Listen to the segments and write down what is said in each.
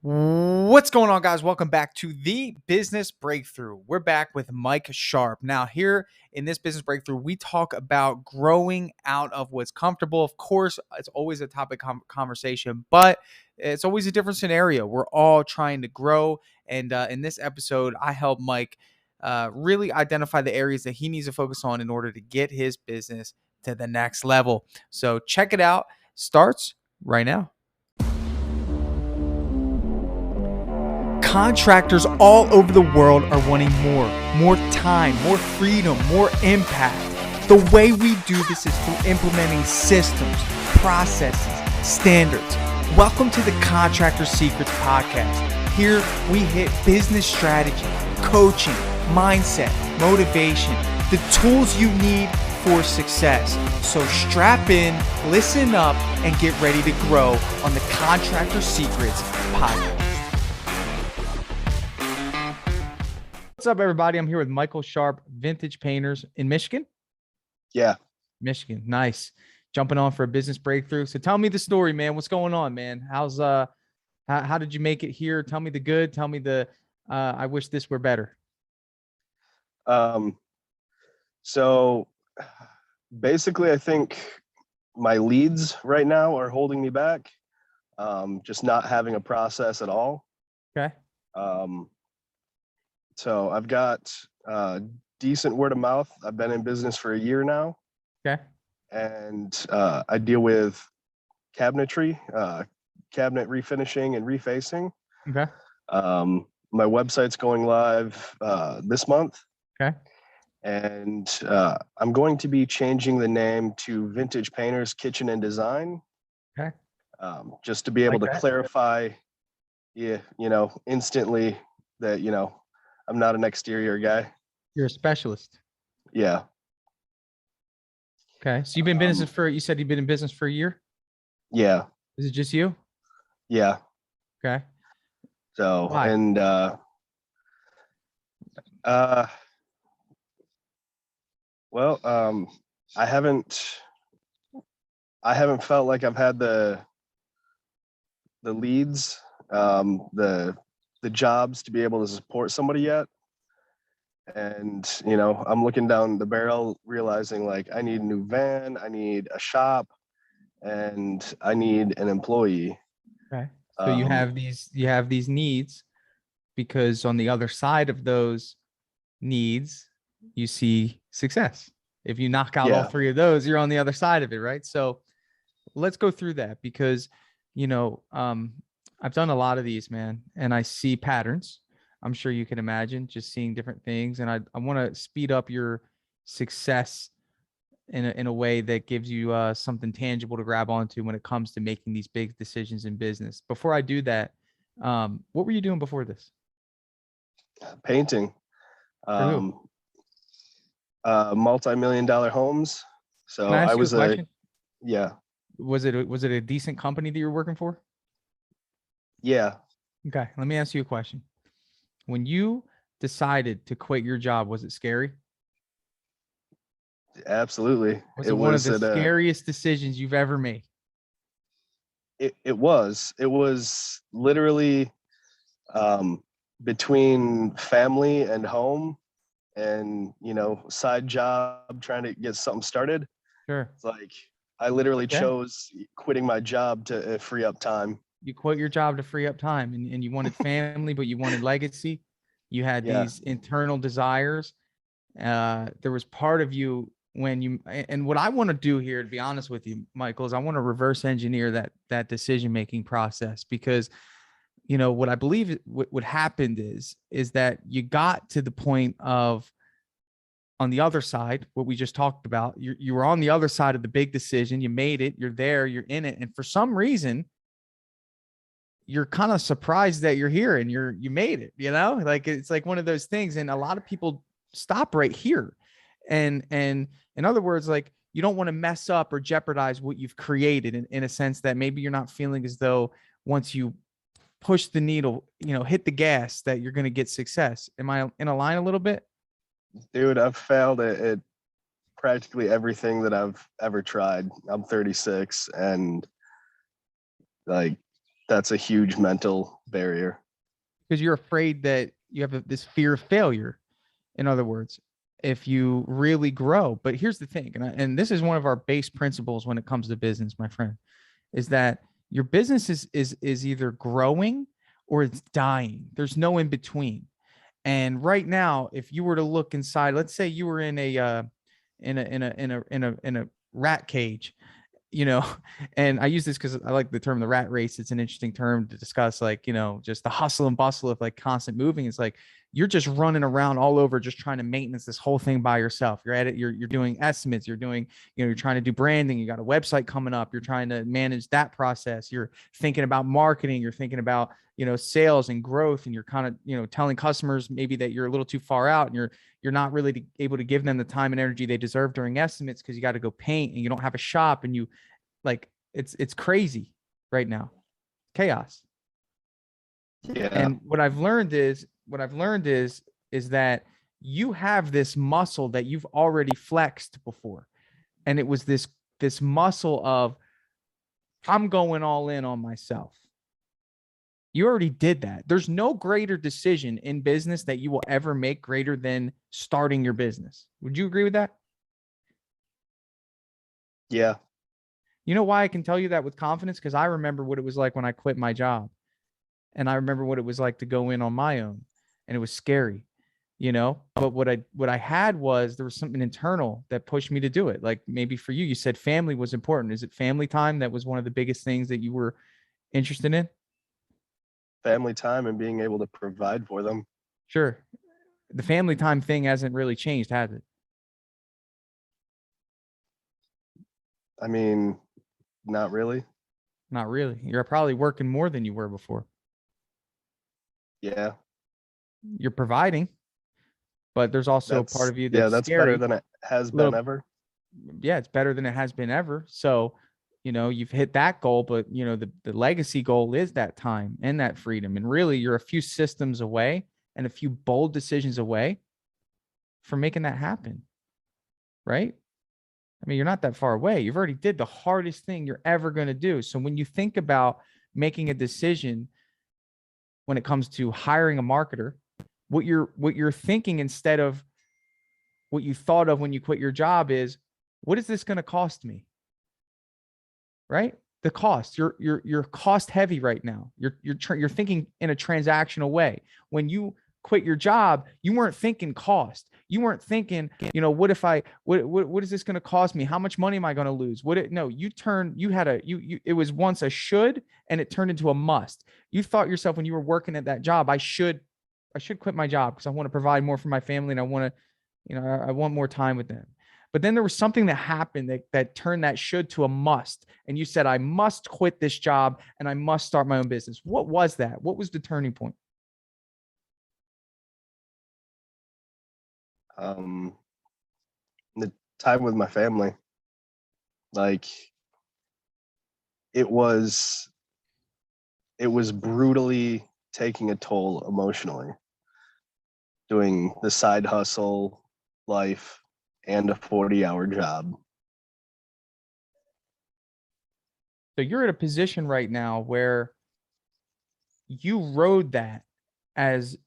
What's going on, guys? Welcome back to the Business Breakthrough. We're back with Mike Sharp. Now, here in this Business Breakthrough, we talk about growing out of what's comfortable. Of course, it's always a topic conversation, but it's always a different scenario. We're all trying to grow. And in this episode, I help Mike really identify the areas that he needs to focus on in order to get his business to the next level. So check it out. Starts right now. Contractors all over the world are wanting more time, more freedom, more impact. The way we do this is through implementing systems, processes, standards. Welcome to the Contractor Secrets Podcast. Here we hit business strategy, coaching, mindset, motivation, the tools you need for success. So strap in, listen up, and get ready to grow on the Contractor Secrets Podcast. What's up, everybody? I'm here with Michael Sharp, Vintage Painters in Michigan. Yeah. Michigan. Nice. Jumping on for a business breakthrough. So tell me the story, man. What's going on, man? How's how did you make it here? Tell me the good. Tell me the I wish this were better. So basically I think my leads right now are holding me back. Just not having a process at all. Okay. So I've got decent word of mouth. I've been in business for a year now. Okay. And I deal with cabinetry, cabinet refinishing and refacing. Okay. My website's going live this month. Okay. And I'm going to be changing the name to Vintage Painters Kitchen and Design. Okay. Just to be able to that. clarify, instantly that, I'm not an exterior guy. You're a specialist. Yeah. Okay. So you've been in business you said you've been in business for a year? Yeah. Is it just you? Yeah. Okay. So, Why? and I haven't felt like I've had the leads, the jobs to be able to support somebody yet. And, I'm looking down the barrel, realizing like I need a new van, I need a shop, and I need an employee. Okay. So you have these needs, because on the other side of those needs, you see success. If you knock out all three of those, you're on the other side of it, right? So let's go through that, because, I've done a lot of these, man, and I see patterns. I'm sure you can imagine just seeing different things. And I want to speed up your success in a way that gives you something tangible to grab onto when it comes to making these big decisions in business. Before I do that, what were you doing before this? Painting. Multi-million-dollar homes. So Can I ask I you was a question? Yeah. Was it a decent company that you were working for? Yeah. Okay. Let me ask you a question. When you decided to quit your job, was it scary? Absolutely. Was it one of the scariest decisions you've ever made? It was literally between family and home and, side job, trying to get something started. Sure. It's like, I literally chose quitting my job to free up time. You quit your job to free up time, and you wanted family, but you wanted legacy. You had these internal desires. There was part of you and what I want to do here, to be honest with you, Michael, is I want to reverse engineer that decision-making process, because, what I believe what happened is that you got to the point of, on the other side, what we just talked about, you were on the other side of the big decision. You made it, you're there, you're in it. And for some reason, you're kind of surprised that you're here and you made it, like, it's like one of those things. And a lot of people stop right here. And in other words, like, you don't want to mess up or jeopardize what you've created, in a sense that maybe you're not feeling as though once you push the needle, hit the gas, that you're going to get success. Am I in a line a little bit? Dude, I've failed at practically everything that I've ever tried. I'm 36, and like, that's a huge mental barrier. Because you're afraid that you have this fear of failure. In other words, if you really grow. But here's the thing, and this is one of our base principles when it comes to business, my friend, is that your business is either growing or it's dying. There's no in between. And right now, if you were to look inside, let's say you were in a rat cage, you know, and I use this because I like the term the rat race. It's an interesting term to discuss, like, you know, just the hustle and bustle of like constant moving. It's like you're just running around all over, just trying to maintenance this whole thing by yourself. You're at it, you're doing estimates, you're doing, you know, you're trying to do branding, you got a website coming up, you're trying to manage that process, you're thinking about marketing, you're thinking about, you know, sales and growth, and you're kind of, you know, telling customers maybe that you're a little too far out and you're not really able to give them the time and energy they deserve during estimates because you got to go paint and you don't have a shop, and you like it's crazy right now, chaos. Yeah. And what I've learned is that you have this muscle that you've already flexed before, and it was this muscle of I'm going all in on myself. You already did that. There's no greater decision in business that you will ever make greater than starting your business. Would you agree with that? Yeah. You know why I can tell you that with confidence? Because I remember what it was like when I quit my job. And I remember what it was like to go in on my own. And it was scary, you know? But what I had was there was something internal that pushed me to do it. Like maybe for you, you said family was important. Is it family time that was one of the biggest things that you were interested in? Family time and being able to provide for them. Sure. The family time thing hasn't really changed, has it? I mean, not really. Not really. You're probably working more than you were before. Yeah. You're providing, but there's also a part of you that's that's scary. better than it has been ever. Yeah, it's better than it has been ever. So, you know, you've hit that goal, but you know, the legacy goal is that time and that freedom. And really you're a few systems away and a few bold decisions away from making that happen. Right? I mean, you're not that far away. You've already did the hardest thing you're ever going to do. So when you think about making a decision when it comes to hiring a marketer, what you're thinking instead of what you thought of when you quit your job is, what is this going to cost me? Right? The cost. You're cost heavy right now. You're thinking in a transactional way. When you quit your job, you weren't thinking cost. You weren't thinking, you know, what is this going to cost me? How much money am I going to lose? It was once a should, and it turned into a must. You thought yourself when you were working at that job, I should quit my job because I want to provide more for my family and I want to, you know, I want more time with them. But then there was something that happened that turned that should to a must. And you said, I must quit this job and I must start my own business. What was that? What was the turning point? The time with my family. Like it was brutally taking a toll emotionally, doing the side hustle life and a 40-hour job. So you're at a position right now where you rode that as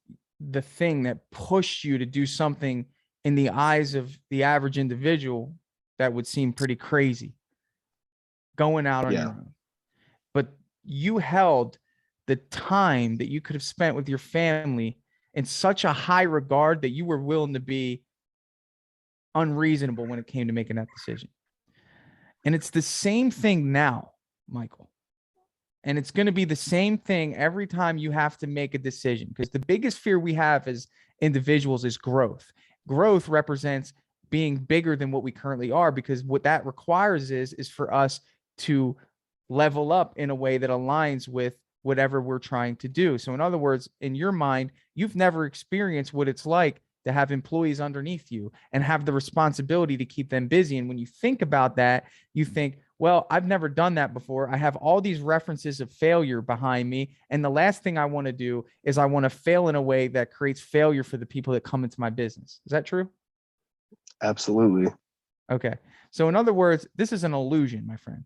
the thing that pushed you to do something in the eyes of the average individual that would seem pretty crazy, going out on your own. But you held the time that you could have spent with your family in such a high regard that you were willing to be unreasonable when it came to making that decision. And it's the same thing now, Michael. And it's going to be the same thing every time you have to make a decision, because the biggest fear we have as individuals is growth. Growth represents being bigger than what we currently are, because what that requires is for us to level up in a way that aligns with whatever we're trying to do. So in other words, in your mind, you've never experienced what it's like to have employees underneath you and have the responsibility to keep them busy. And when you think about that, you think, well, I've never done that before. I have all these references of failure behind me. And the last thing I want to do is I want to fail in a way that creates failure for the people that come into my business. Is that true? Absolutely. Okay. So in other words, this is an illusion, my friend,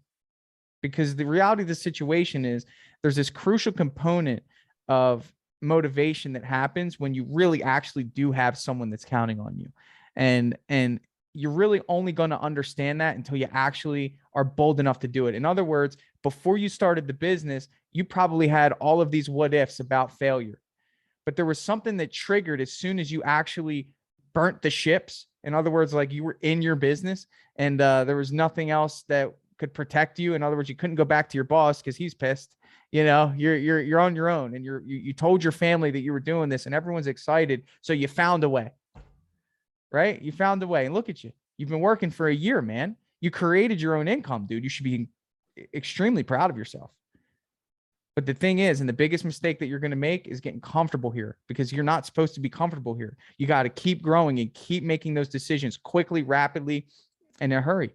because the reality of the situation is there's this crucial component of motivation that happens when you really actually do have someone that's counting on you. And you're really only going to understand that until you actually are bold enough to do it. In other words, before you started the business, you probably had all of these what ifs about failure, but there was something that triggered as soon as you actually burnt the ships. In other words, like you were in your business and there was nothing else that could protect you. In other words, you couldn't go back to your boss because he's pissed. You know, you're on your own, and you told your family that you were doing this, and everyone's excited. So you found a way, right? You found a way, and look at you. You've been working for a year, man. You created your own income, dude. You should be extremely proud of yourself. But the thing is, and the biggest mistake that you're going to make is getting comfortable here, because you're not supposed to be comfortable here. You got to keep growing and keep making those decisions quickly, rapidly, and in a hurry,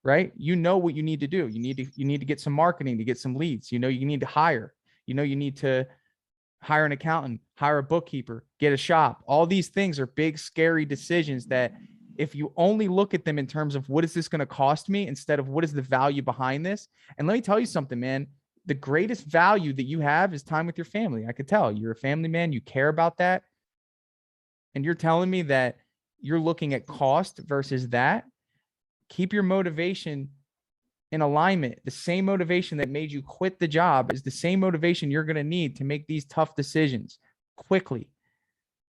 right? You know what you need to do. You need to get some marketing to get some leads. You know, you need to hire, you know, you need to hire an accountant, hire a bookkeeper, get a shop. All these things are big, scary decisions that if you only look at them in terms of what is this going to cost me instead of what is the value behind this. And let me tell you something, man, the greatest value that you have is time with your family. I could tell you're a family man. You care about that. And you're telling me that you're looking at cost versus that. Keep your motivation in alignment. The same motivation that made you quit the job is the same motivation you're going to need to make these tough decisions quickly.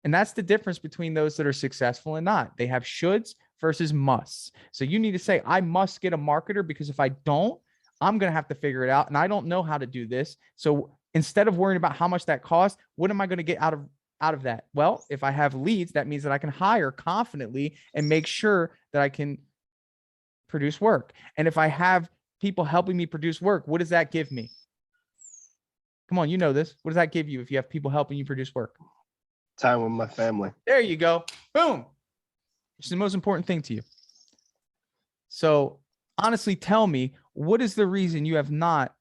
And that's the difference between those that are successful and not. They have shoulds versus musts. So you need to say, I must get a marketer, because if I don't, I'm going to have to figure it out. And I don't know how to do this. So instead of worrying about how much that costs, what am I going to get out of that? Well, if I have leads, that means that I can hire confidently and make sure that I can produce work. And if I have people helping me produce work, what does that give me? Come on, you know this. What does that give you if you have people helping you produce work? Time with my family. There you go. Boom. Which is the most important thing to you. So honestly, tell me, what is the reason you have not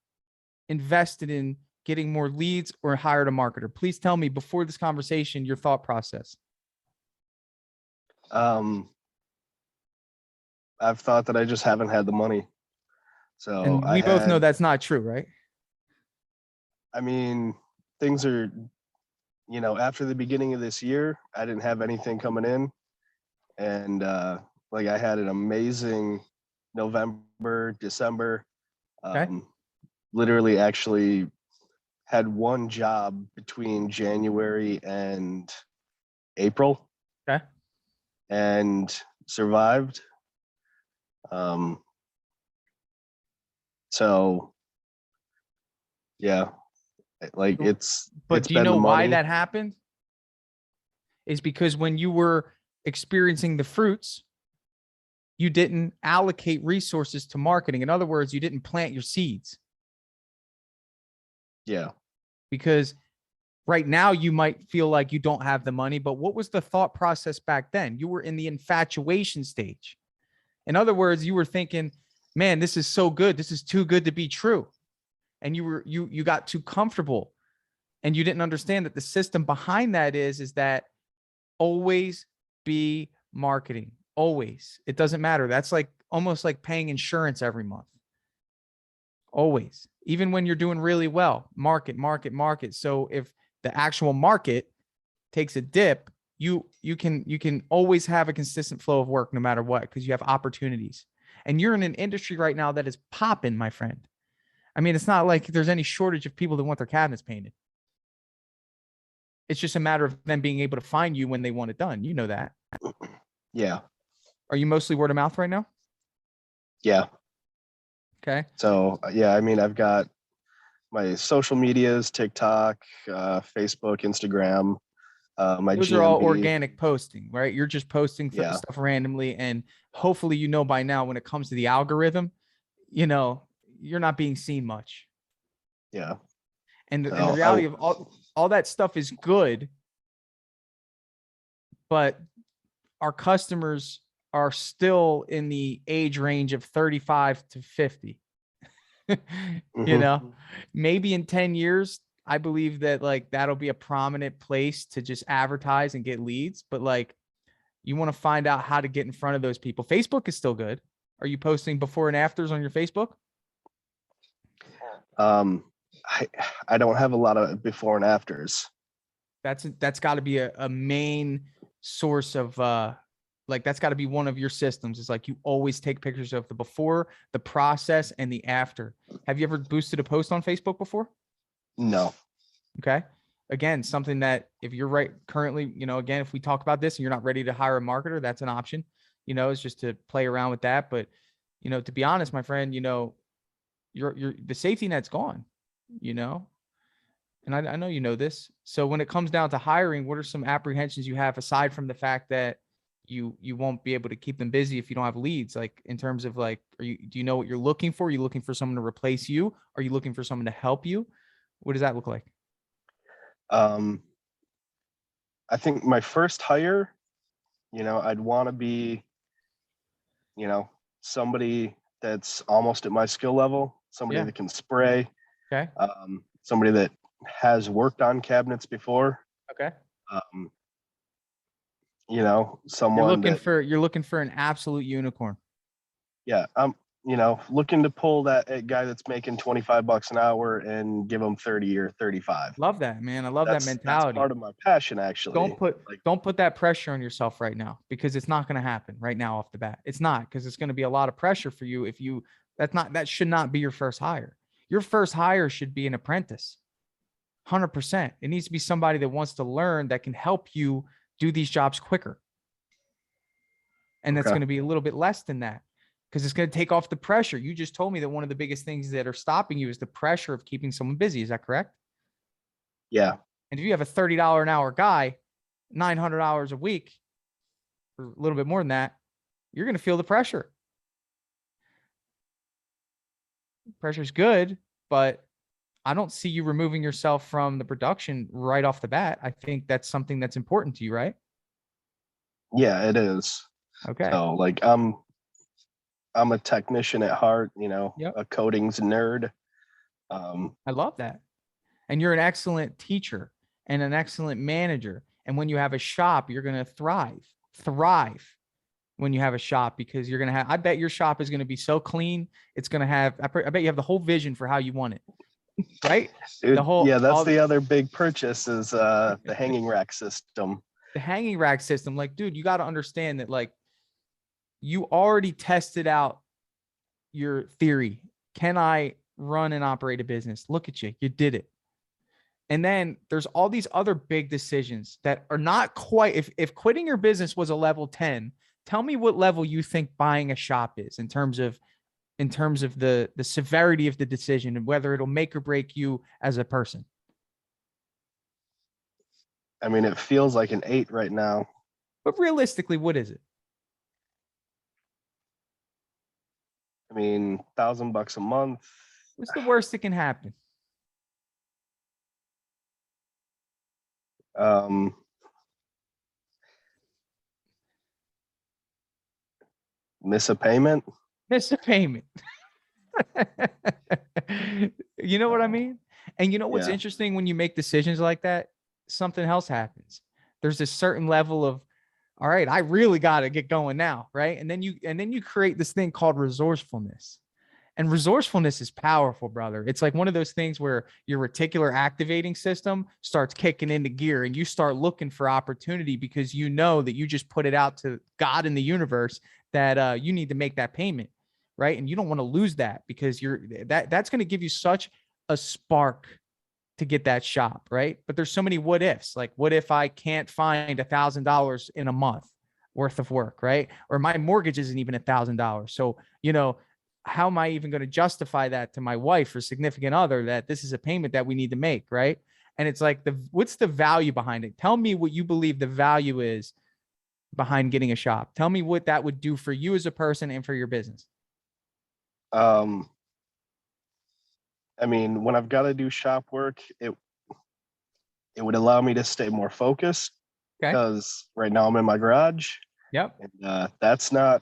invested in getting more leads or hired a marketer? Please tell me before this conversation, your thought process. I've thought that I just haven't had the money. So and we both know that's not true, right? I mean, things are, you know, after the beginning of this year, I didn't have anything coming in. And like I had an amazing November, December. Okay. Literally actually had one job between January and April. Okay. And survived. So yeah, like but do you know why that happened? Is because when you were experiencing the fruits, you didn't allocate resources to marketing. In other words, you didn't plant your seeds. Yeah. Because right now you might feel like you don't have the money, but what was the thought process back then? You were in the infatuation stage. In other words, you were thinking, man, this is so good. This is too good to be true. And you got too comfortable, and you didn't understand that the system behind that is that always be marketing. Always. It doesn't matter. That's like almost like paying insurance every month. Always. Even when you're doing really well, market. So if the actual market takes a dip, you can always have a consistent flow of work no matter what, because you have opportunities. And you're in an industry right now that is popping, my friend. I mean, it's not like there's any shortage of people that want their cabinets painted. It's just a matter of them being able to find you when they want it done. You know that. Yeah. Are you mostly word of mouth right now? Yeah. Okay. So yeah, I mean, I've got my social medias, TikTok, Facebook, Instagram. Those are all organic posting, right? You're just posting stuff randomly, and hopefully, you know, by now, when it comes to the algorithm, you know, you're not being seen much. Yeah. And the reality of all that stuff is good, but our customers are still in the age range of 35 to 50. You know, maybe in 10 years, I believe that like that'll be a prominent place to just advertise and get leads. But like, you want to find out how to get in front of those people. Facebook is still good. Are you posting before and afters on your Facebook? I don't have a lot of before and afters. That's got to be a main source of like, that's got to be one of your systems. It's like you always take pictures of the before, the process, and the after. Have you ever boosted a post on Facebook before? No. Okay. Again, something that if you're right currently, again, if we talk about this and you're not ready to hire a marketer, that's an option, is just to play around with that. But, to be honest, my friend, you're the safety net's gone, and I know you know this. So when it comes down to hiring, what are some apprehensions you have aside from the fact that you won't be able to keep them busy if you don't have leads? Like, in terms of like, do you know what you're looking for? Are you looking for someone to replace you? Are you looking for someone to help you? What does that look like? I think my first hire, I'd want to be, somebody that's almost at my skill level, somebody Yeah. that can spray, Okay. somebody that has worked on cabinets before. Okay. Someone you're looking for an absolute unicorn. Yeah, I'm, looking to pull that guy that's making $25 an hour and give him 30 or 35. Love that, man. I love that mentality. That's part of my passion, actually. Don't put that pressure on yourself right now, because it's not going to happen right now off the bat. It's not, because it's going to be a lot of pressure for you that should not be your first hire. Your first hire should be an apprentice. 100%. It needs to be somebody that wants to learn, that can help you do these jobs quicker. And that's going to be a little bit less than that, because it's going to take off the pressure. You just told me that one of the biggest things that are stopping you is the pressure of keeping someone busy. Is that correct? Yeah. And if you have a $30 an hour guy, 900 hours a week, or a little bit more than that, you're going to feel the pressure. Pressure's good, but I don't see you removing yourself from the production right off the bat. I think that's something that's important to you, right? Yeah, it is. Okay. So like, I'm a technician at heart, Yep. a coatings nerd. I love that. And you're an excellent teacher and an excellent manager. And when you have a shop, you're going to thrive when you have a shop, because you're going to have, I bet your shop is going to be so clean. It's going to have, I bet you have the whole vision for how you want it. Right? Dude, that's the other big purchase is the hanging rack system. The hanging rack system. Like, dude, you got to understand that, like, you already tested out your theory. Can I run and operate a business? Look at you. You did it. And then there's all these other big decisions that are not quite, if quitting your business was a level 10, tell me what level you think buying a shop is in terms of the severity of the decision and whether it'll make or break you as a person. I mean, it feels like an 8 right now. But realistically, what is it? I mean, $1,000 a month. What's the worst that can happen? Miss a payment. You know what I mean? And you know what's interesting when you make decisions like that? Something else happens. There's a certain level of, all right, I really got to get going now, right? And then you create this thing called resourcefulness. And resourcefulness is powerful, brother. It's like one of those things where your reticular activating system starts kicking into gear and you start looking for opportunity, because you know that you just put it out to God in the universe that you need to make that payment, right? And you don't want to lose that, because that's going to give you such a spark to get that shop, right? But there's so many what ifs. Like, what if I can't find $1,000 in a month worth of work, right? Or my mortgage isn't even $1,000. So, how am I even going to justify that to my wife or significant other that this is a payment that we need to make, right? And it's like, what's the value behind it? Tell me what you believe the value is behind getting a shop. Tell me what that would do for you as a person and for your business. I mean, when I've got to do shop work, it would allow me to stay more focused, because right now I'm in my garage. Yep. And that's not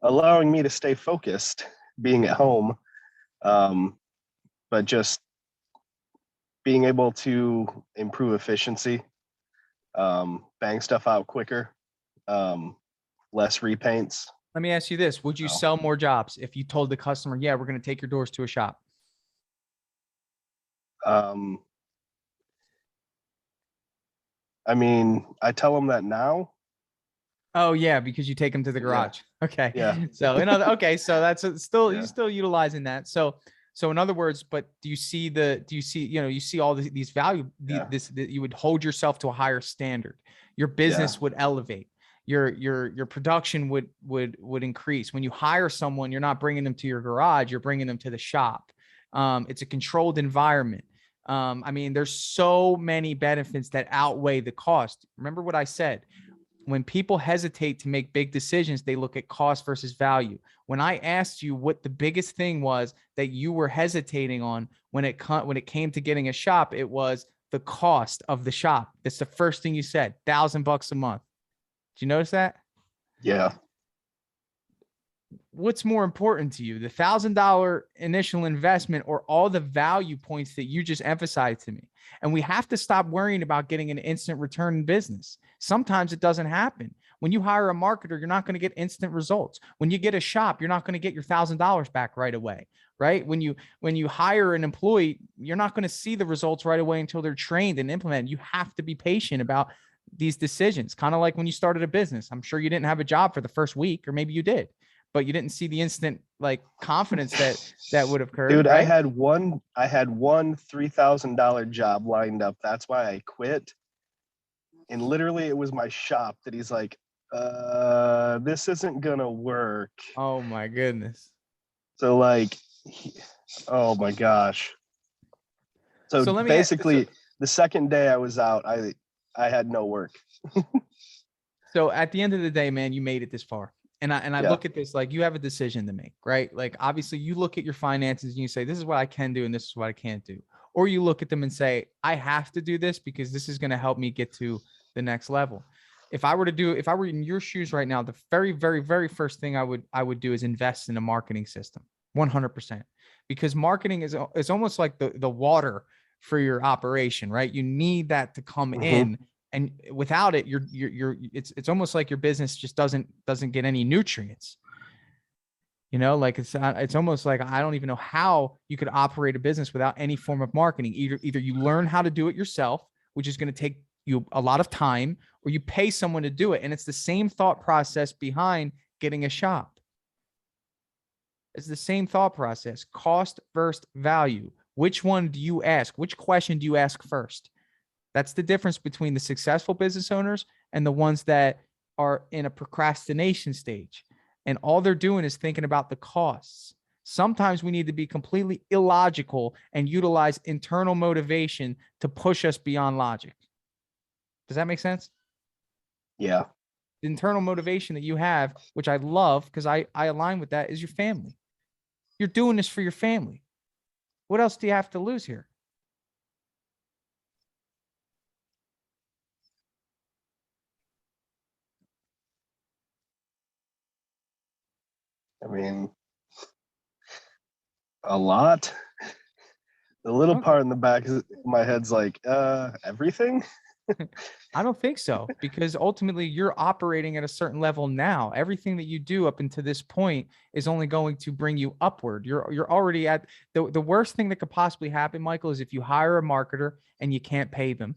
allowing me to stay focused being at home. But just being able to improve efficiency, bang stuff out quicker, less repaints. Let me ask you this. Would you sell more jobs if you told the customer, yeah, we're going to take your doors to a shop? I mean, I tell them that now. Oh yeah, because you take them to the Yeah. garage. Okay. Yeah. So okay, so that's still, Yeah. you're still utilizing that. So in other words, but do you see, you see all these value, Yeah. that you would hold yourself to a higher standard. Your business would elevate. Your production would increase. When you hire someone, you're not bringing them to your garage, you're bringing them to the shop. It's a controlled environment. I mean, there's so many benefits that outweigh the cost. Remember what I said. When people hesitate to make big decisions, they look at cost versus value. When I asked you what the biggest thing was that you were hesitating on when it came to getting a shop, it was the cost of the shop. That's the first thing you said. $1,000 a month. Did you notice that? Yeah. What's more important to you, the $1,000 initial investment or all the value points that you just emphasized to me? And we have to stop worrying about getting an instant return in business. Sometimes it doesn't happen. When you hire a marketer, you're not going to get instant results. When you get a shop, you're not going to get your $1,000 back right away, right? When you hire an employee, you're not going to see the results right away until they're trained and implemented. You have to be patient about these decisions. Kind of like when you started a business. I'm sure you didn't have a job for the first week, or maybe you did, but you didn't see the instant like confidence that would have occurred. Dude, right? I had one $3,000 job lined up. That's why I quit. And literally it was my shop that he's like, this isn't gonna work. Oh my goodness. So like, oh my gosh. So let me basically the second day I was out, I had no work. So at the end of the day, man, you made it this far. And I look at this like you have a decision to make, right? Like obviously you look at your finances and you say, this is what I can do and this is what I can't do. Or you look at them and say, I have to do this because this is going to help me get to the next level. If I were in your shoes right now, the very, very, very first thing I would do is invest in a marketing system, 100%, because marketing is almost like the water for your operation, right? You need that to come in. And without it, it's almost like your business just doesn't get any nutrients. Like it's almost like I don't even know how you could operate a business without any form of marketing. Either you learn how to do it yourself, which is going to take you a lot of time, or you pay someone to do it. And it's the same thought process behind getting a shop. It's the same thought process, cost versus value. Which one do you ask? Which question do you ask first? That's the difference between the successful business owners and the ones that are in a procrastination stage. And all they're doing is thinking about the costs. Sometimes we need to be completely illogical and utilize internal motivation to push us beyond logic. Does that make sense? Yeah. The internal motivation that you have, which I love because I align with that, is your family. You're doing this for your family. What else do you have to lose here? I mean, a lot. The little part in the back of my head's like, everything? I don't think so, because ultimately you're operating at a certain level now. Everything that you do up until this point is only going to bring you upward. You're already at the worst thing that could possibly happen, Michael, is if you hire a marketer and you can't pay them,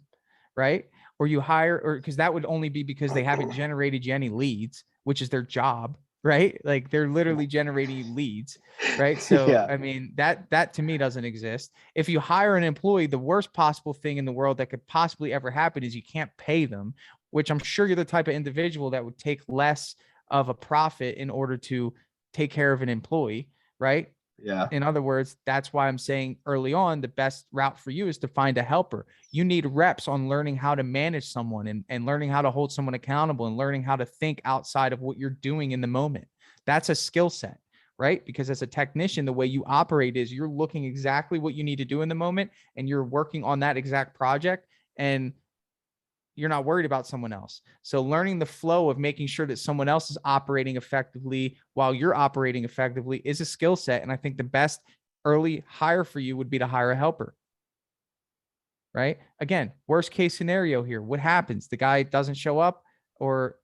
right? Or you hire, or because that would only be because they haven't generated you any leads, which is their job, right? Like they're literally generating leads, right? So Yeah. I mean, that to me doesn't exist. If you hire an employee, the worst possible thing in the world that could possibly ever happen is you can't pay them, which I'm sure you're the type of individual that would take less of a profit in order to take care of an employee, right? Yeah. In other words, that's why I'm saying early on, the best route for you is to find a helper. You need reps on learning how to manage someone and learning how to hold someone accountable and learning how to think outside of what you're doing in the moment. That's a skill set, right? Because as a technician, the way you operate is you're looking exactly what you need to do in the moment and you're working on that exact project and you're not worried about someone else. So learning the flow of making sure that someone else is operating effectively while you're operating effectively is a skill set. And I think the best early hire for you would be to hire a helper, right? Again, worst case scenario here. What happens? The guy doesn't show up, or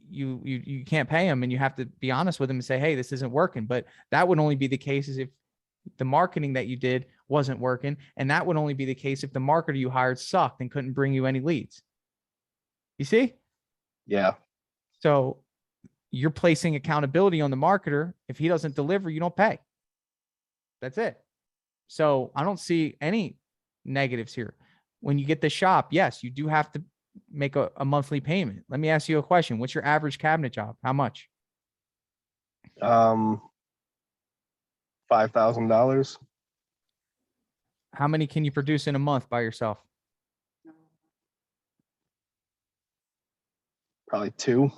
you can't pay him, and you have to be honest with him and say, hey, this isn't working. But that would only be the case is The marketing that you did wasn't working. And that would only be the case if the marketer you hired sucked and couldn't bring you any leads. You see? Yeah. So you're placing accountability on the marketer. If he doesn't deliver, you don't pay. That's it. So I don't see any negatives here. When you get the shop, yes, you do have to make a monthly payment. Let me ask you a question. What's your average cabinet job? How much? $5,000. How many can you produce in a month by yourself? Probably two.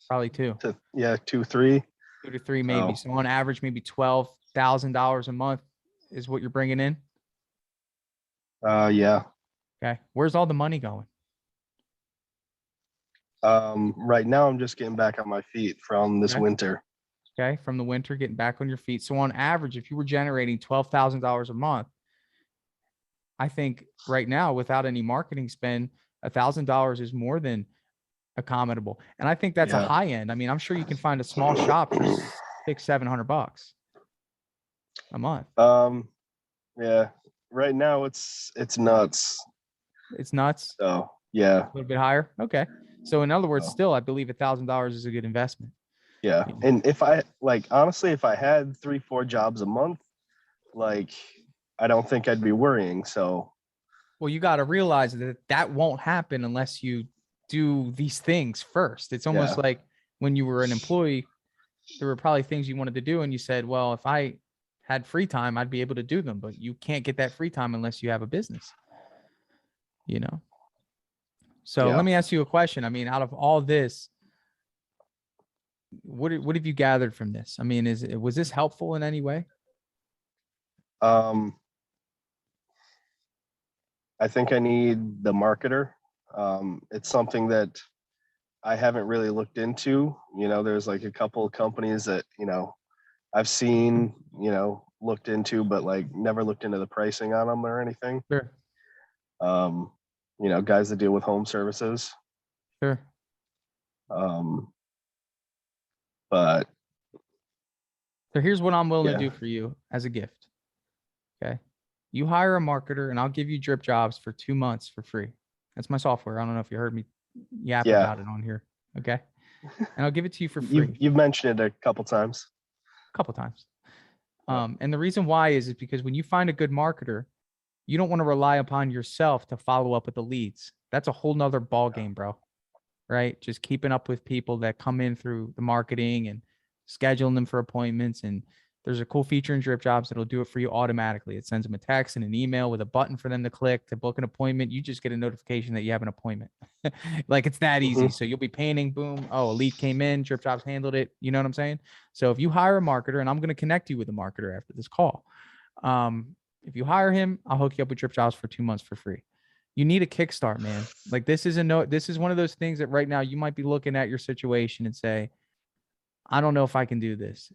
Probably two. Yeah, 2, 3. 2 to 3 maybe. So on average, maybe $12,000 a month is what you're bringing in. Yeah. Okay. Where's all the money going? Right now I'm just getting back on my feet from this winter. Okay. From the winter, getting back on your feet. So on average, if you were generating $12,000 a month, I think right now, without any marketing spend, $1,000 is more than accommodable. And I think that's a high end. I mean, I'm sure you can find a small shop for $600-700 a month. Yeah. Right now it's nuts. It's nuts. So yeah. A little bit higher. Okay. So in other words, still, I believe $1,000 is a good investment. Yeah. And if I honestly, if I had 3-4 jobs a month, I don't think I'd be worrying. So, well, you got to realize that that won't happen unless you do these things first. It's almost like when you were an employee, there were probably things you wanted to do. And you said, well, if I had free time, I'd be able to do them, but you can't get that free time unless you have a business, So let me ask you a question. I mean, out of all this, what have you gathered from this? I mean, was this helpful in any way? I think I need the marketer. It's something that I haven't really looked into. There's a couple of companies that, I've seen, looked into, but never looked into the pricing on them or anything. Sure. Guys that deal with home services. Sure. But so here's what I'm willing to do for you as a gift. Okay. You hire a marketer and I'll give you Dripjobs for 2 months for free. That's my software. I don't know if you heard me yap about it on here. Okay. And I'll give it to you for free. You've mentioned it a couple times. And the reason why is because when you find a good marketer, you don't want to rely upon yourself to follow up with the leads. That's a whole nother ball game, bro. Right? Just keeping up with people that come in through the marketing and scheduling them for appointments. And there's a cool feature in Dripjobs that'll do it for you automatically. It sends them a text and an email with a button for them to click to book an appointment. You just get a notification that you have an appointment. It's that easy. So you'll be painting, boom. Oh, a lead came in, Dripjobs handled it. You know what I'm saying? So if you hire a marketer, and I'm going to connect you with a marketer after this call. If you hire him, I'll hook you up with Dripjobs for 2 months for free. You need a kickstart, man. This is one of those things that right now you might be looking at your situation and say, I don't know if I can do this.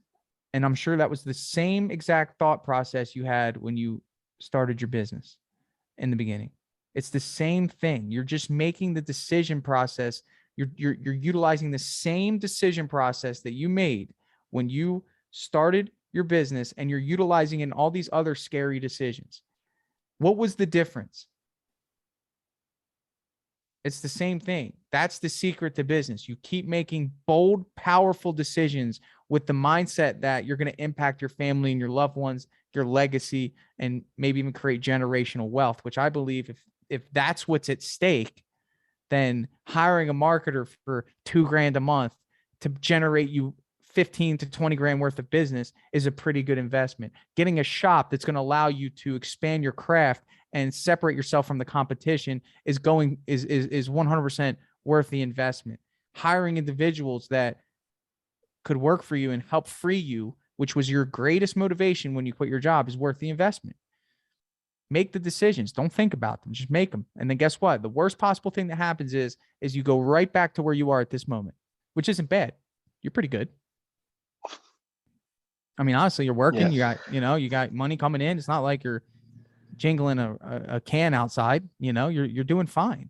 And I'm sure that was the same exact thought process you had when you started your business in the beginning. It's the same thing. You're just making the decision process. You're utilizing the same decision process that you made when you started your business, and you're utilizing in all these other scary decisions. What was the difference? It's the same thing. That's the secret to business. You keep making bold, powerful decisions with the mindset that you're going to impact your family and your loved ones, your legacy, and maybe even create generational wealth, which I believe if that's what's at stake, then hiring a marketer for $2,000 a month to generate you 15 to 20 grand worth of business is a pretty good investment. Getting a shop that's going to allow you to expand your craft and separate yourself from the competition is 100% worth the investment. Hiring individuals that could work for you and help free you, which was your greatest motivation when you quit your job, is worth the investment. Make the decisions. Don't think about them. Just make them. And then guess what? The worst possible thing that happens is you go right back to where you are at this moment, which isn't bad. You're pretty good. I mean, honestly, you're working, you got money coming in. It's not like you're jingling a can outside, you're doing fine,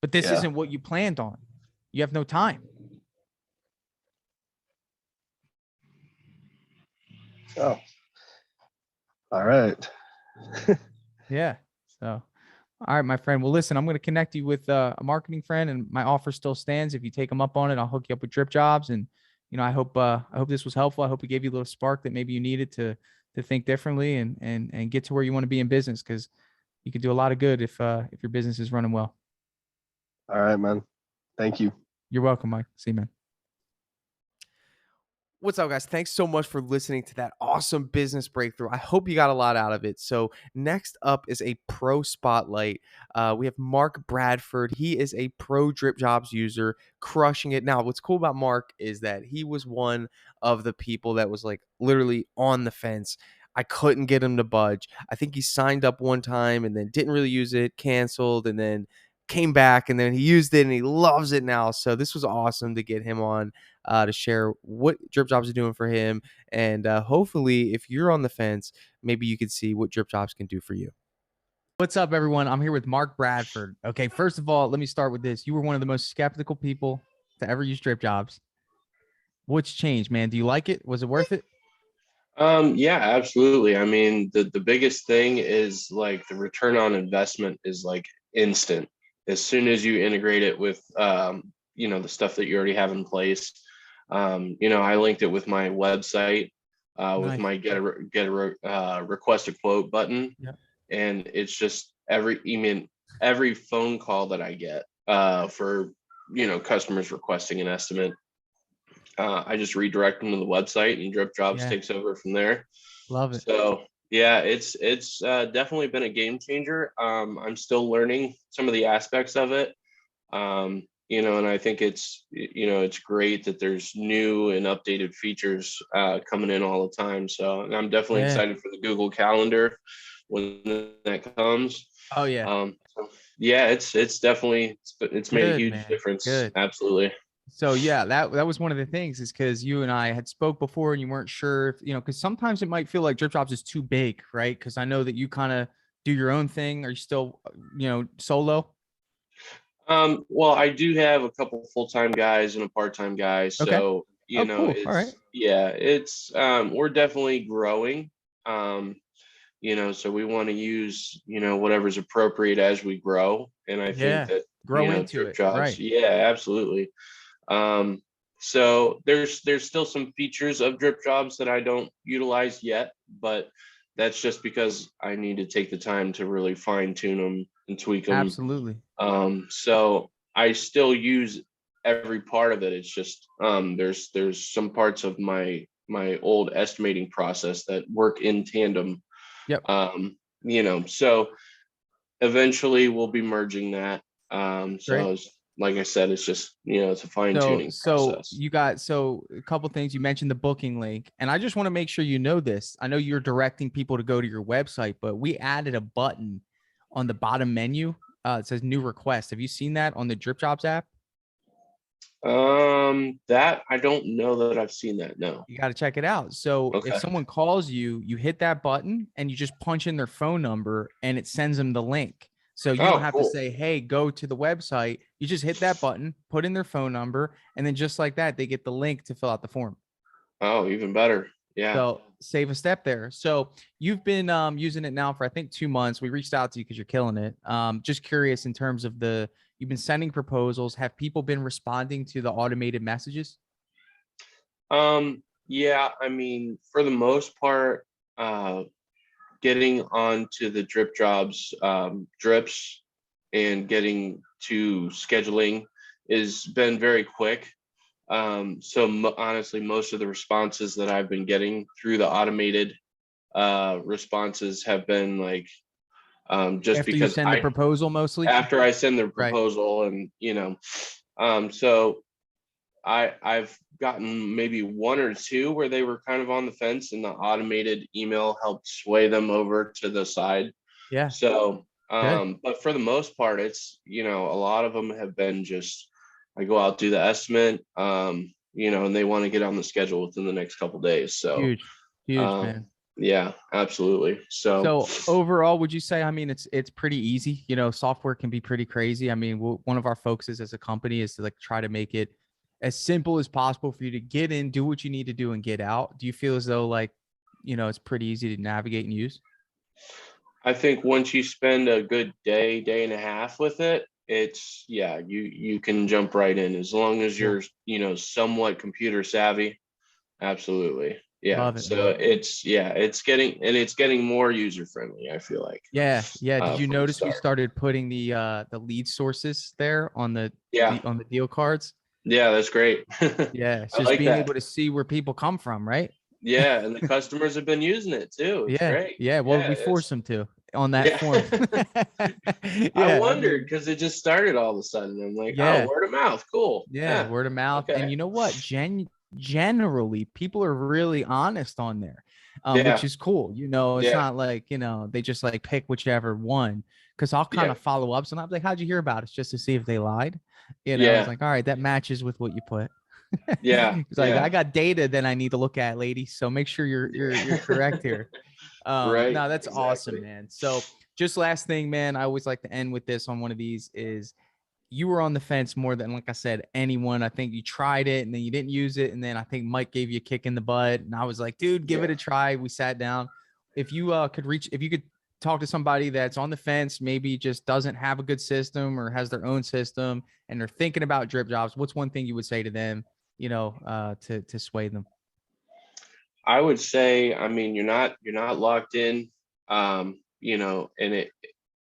but this isn't what you planned on. You have no time. Oh, All right. Yeah. So, all right, my friend. Well, listen, I'm going to connect you with a marketing friend, and my offer still stands. If you take them up on it, I'll hook you up with Dripjobs. And I hope this was helpful. I hope it gave you a little spark that maybe you needed to think differently and get to where you want to be in business, because you can do a lot of good if your business is running well. All right, man. Thank you. You're welcome, Mike. See you, man. What's up, guys? Thanks so much for listening to that awesome business breakthrough. I hope you got a lot out of it. So next up is a pro spotlight. We have Mark Bradford. He is a pro Dripjobs user, crushing it. Now, what's cool about Mark is that he was one of the people that was like literally on the fence. I couldn't get him to budge. I think he signed up one time and then didn't really use it, canceled, and then came back, and then he used it and he loves it now. So this was awesome to get him on to share what Dripjobs are doing for him. And hopefully, if you're on the fence, maybe you could see what Dripjobs can do for you. What's up, everyone? I'm here with Mark Bradford. Okay, first of all, let me start with this. You were one of the most skeptical people to ever use Dripjobs. What's changed, man? Do you like it? Was it worth it? Yeah, absolutely. I mean, the biggest thing is like the return on investment is like instant. As soon as you integrate it with the stuff that you already have in place. I linked it with my website, with Nice. my request a quote button, Yeah. and it's just every phone call that I get for customers requesting an estimate. I just redirect them to the website, and Dripjobs Yeah. takes over from there. Love it. So yeah, it's definitely been a game changer. I'm still learning some of the aspects of it. And I think it's great that there's new and updated features coming in all the time. So I'm definitely excited for the Google Calendar when that comes. Oh yeah. Yeah, it's definitely it's made a Good, huge man. difference. Good. Absolutely. So yeah, that was one of the things, is because you and I had spoke before and you weren't sure if, because sometimes it might feel like Dripjobs is too big, right? Because I know that you kind of do your own thing. Are you still, solo? Well, I do have a couple full-time guys and a part-time guy. Okay. So, Oh, cool. All right. it's we're definitely growing. Um, so we want to use, whatever's appropriate as we grow. And I think Yeah. that, Grow into Drip it. Jobs, Right. yeah, absolutely. So there's still some features of Drip Jobs that I don't utilize yet, but that's just because I need to take the time to really fine tune them and tweak them. Absolutely. So I still use every part of it. It's just there's some parts of my old estimating process that work in tandem. Yep. So eventually we'll be merging that. Great. Like I said, it's just it's a fine tuning So process. you got, a couple things. You mentioned the booking link, and I just want to make sure you know this. I know you're directing people to go to your website, but we added a button on the bottom menu. It says new request. Have you seen that on the Dripjobs app? That I don't know that I've seen that. No. You got to check it out. So if Okay. someone calls you, you hit that button and you just punch in their phone number and it sends them the link. So you don't have to say, hey, go to the website. You just hit that button, put in their phone number, and then just like that, they get the link to fill out the form. Oh, even better. Yeah. So save a step there. So you've been using it now for, I think, 2 months. We reached out to you because you're killing it. Just curious in terms of you've been sending proposals. Have people been responding to the automated messages? Yeah, I mean, for the most part, getting onto the Dripjobs drips and getting to scheduling has been very quick. Honestly, most of the responses that I've been getting through the automated responses have been like just After you because send the proposal, mostly? after I send the Right. proposal, and so I've gotten maybe one or two where they were kind of on the fence, and the automated email helped sway them over to the side. Yeah. So, Good. but for the most part, it's a lot of them have been just I go out, do the estimate, and they want to get on the schedule within the next couple days. So, Huge, man. yeah, absolutely. So overall, would you say, I mean, it's pretty easy, software can be pretty crazy. I mean, one of our focuses as a company is to like try to make it as simple as possible for you to get in, do what you need to do and get out. Do you feel as though like you know, it's pretty easy to navigate and use? I think once you spend a good day and a half with it, it's you can jump right in as long as Cool. you're, you know, somewhat computer savvy. Absolutely. Yeah. Love it, So man. it's getting more user friendly, I feel like. Yeah. Did you From the notice we start. started putting the lead sources there on the Yeah. on the deal cards? Yeah, that's great. Yeah, it's I just like being that. able to see where people come from, right? Yeah, and the customers have been using it too. It's Yeah, great. yeah. Well, Yeah, we force them to on that yeah. form. I Yeah, I wondered mean, because it just started all of a sudden. I'm like, oh, yeah, word of mouth, cool. yeah, Yeah, word of mouth. And okay. you know what? Generally, people are really honest on there, which Yeah, is cool. You know, it's yeah, not like, you know, they just like pick whichever one. Cause I'll kind yeah, of follow up. Sometimes like, how'd you hear about us? Just to see if they lied. You know, it's yeah, like, all right, that matches with what you put. yeah, It's like I yeah. got data that I need to look at, lady. So make sure you're correct here. Right, No, that's awesome, exactly. man. So just last thing, man, I always like to end with this on one of these is you were on the fence more than, like I said, anyone. I think you tried it and then you didn't use it. And then I think Mike gave you a kick in the butt. And I was like, dude, give Yeah. it a try. We sat down. If you if you could talk to somebody that's on the fence, maybe just doesn't have a good system or has their own system and they're thinking about Dripjobs, what's one thing you would say to them, you know, to sway them? I would say, I mean, you're not locked in. You know, and it,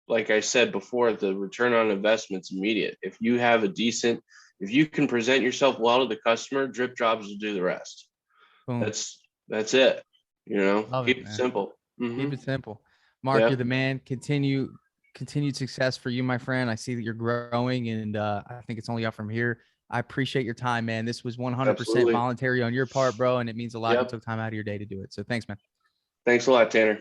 like I said before, the return on investment's immediate. If you have a decent, if you can present yourself well to the customer, Drip Jobs will do the rest. Boom. That's it. You know, Love keep it, it man. simple. Keep Mm-hmm. it simple. Mark, you're Yep. the man. Continued success for you, my friend. I see that you're growing and I think it's only up from here. I appreciate your time, man. This was 100% Absolutely. voluntary on your part, bro, and it means a lot you Yep. took time out of your day to do it. So thanks, man. Thanks a lot, Tanner.